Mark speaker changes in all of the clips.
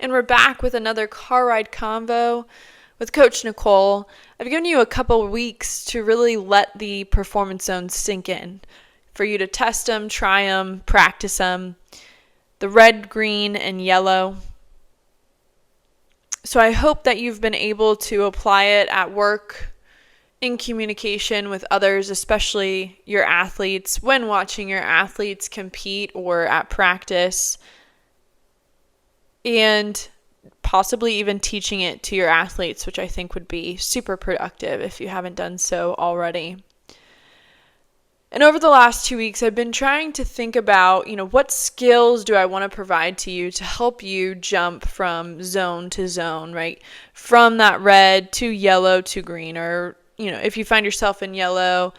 Speaker 1: And we're back with another car ride convo with Coach Nicole. I've given you a couple weeks to really let the performance zones sink in, for you to test them, try them, practice them. The red, green, and yellow. So I hope that you've been able to apply it at work, in communication with others, especially your athletes, when watching your athletes compete or at practice, and possibly even teaching it to your athletes, which I think would be super productive if you haven't done so already. And over the last 2 weeks, I've been trying to think about, what skills do I want to provide to you to help you jump from zone to zone, right? From that red to yellow to green, or if you find yourself in yellow,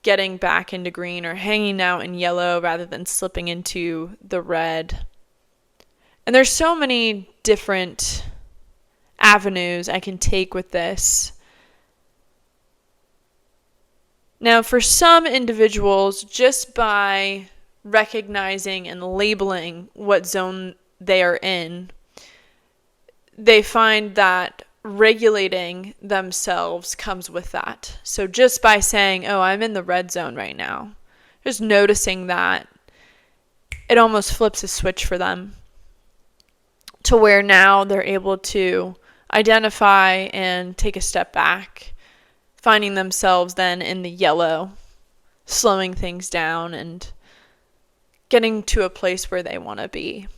Speaker 1: getting back into green, or hanging out in yellow rather than slipping into the red. And there's so many different avenues I can take with this. Now, for some individuals, just by recognizing and labeling what zone they are in, they find that regulating themselves comes with that. So just by saying, I'm in the red zone right now, just noticing that, it almost flips a switch for them to where now they're able to identify and take a step back, finding themselves then in the yellow, slowing things down and getting to a place where they want to be.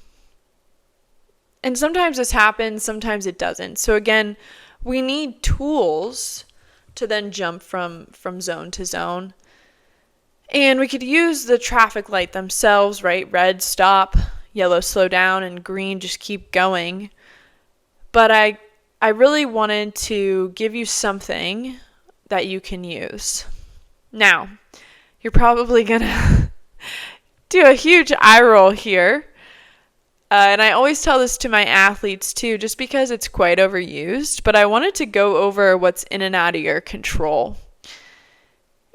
Speaker 1: And sometimes this happens, sometimes it doesn't. So again, we need tools to then jump from zone to zone. And we could use the traffic light themselves, right? Red, stop, yellow, slow down, and green, just keep going. But I really wanted to give you something that you can use. Now, you're probably going to do a huge eye roll here. And I always tell this to my athletes too, just because it's quite overused, but I wanted to go over what's in and out of your control.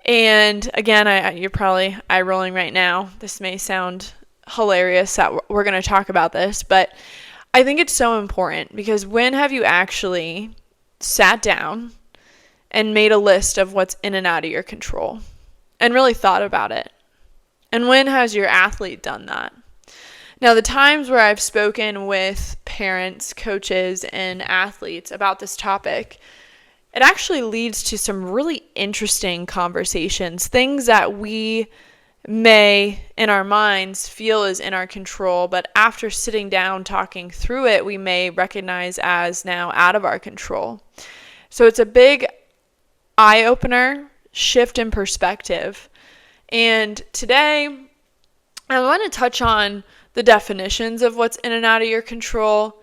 Speaker 1: And again, you're probably eye rolling right now. This may sound hilarious that we're going to talk about this, but I think it's so important, because when have you actually sat down and made a list of what's in and out of your control and really thought about it? And when has your athlete done that? Now, the times where I've spoken with parents, coaches, and athletes about this topic, it actually leads to some really interesting conversations, things that we may, in our minds, feel is in our control, but after sitting down talking through it, we may recognize as now out of our control. So it's a big eye-opener, shift in perspective. And today, I want to touch on the definitions of what's in and out of your control,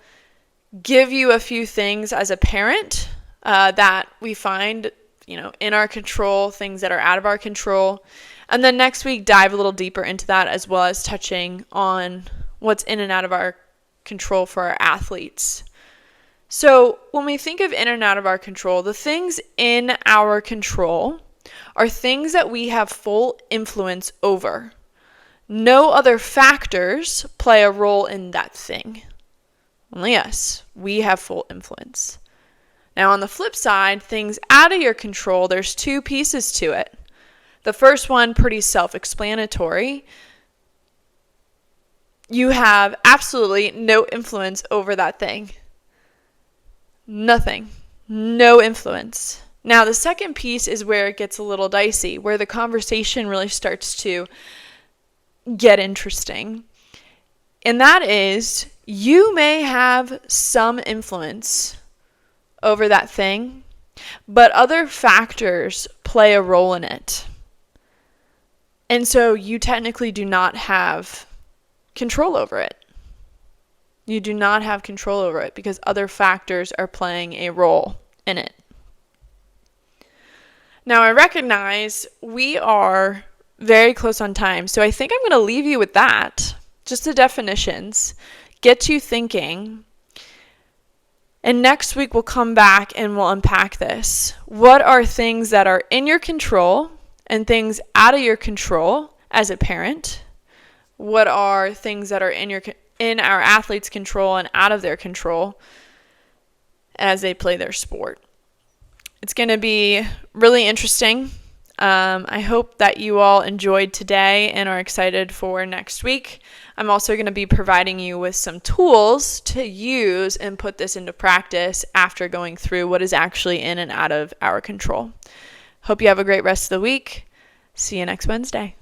Speaker 1: give you a few things as a parent that we find, in our control, things that are out of our control. And then next week, dive a little deeper into that, as well as touching on what's in and out of our control for our athletes. So when we think of in and out of our control, the things in our control are things that we have full influence over. No other factors play a role in that thing. Only us. We have full influence. Now, on the flip side, things out of your control, there's two pieces to it. The first one, pretty self-explanatory. You have absolutely no influence over that thing. Nothing. No influence. Now, the second piece is where it gets a little dicey, where the conversation really starts to get interesting. And that is, you may have some influence over that thing, but other factors play a role in it. And so you technically do not have control over it. You do not have control over it because other factors are playing a role in it. Now, I recognize we are very close on time, so I think I'm going to leave you with that. Just the definitions. Get you thinking. And next week we'll come back and we'll unpack this. What are things that are in your control and things out of your control as a parent? What are things that are in your in our athletes' control and out of their control as they play their sport. It's going to be really interesting. I hope that you all enjoyed today and are excited for next week. I'm also going to be providing you with some tools to use and put this into practice after going through what is actually in and out of our control. Hope you have a great rest of the week. See you next Wednesday.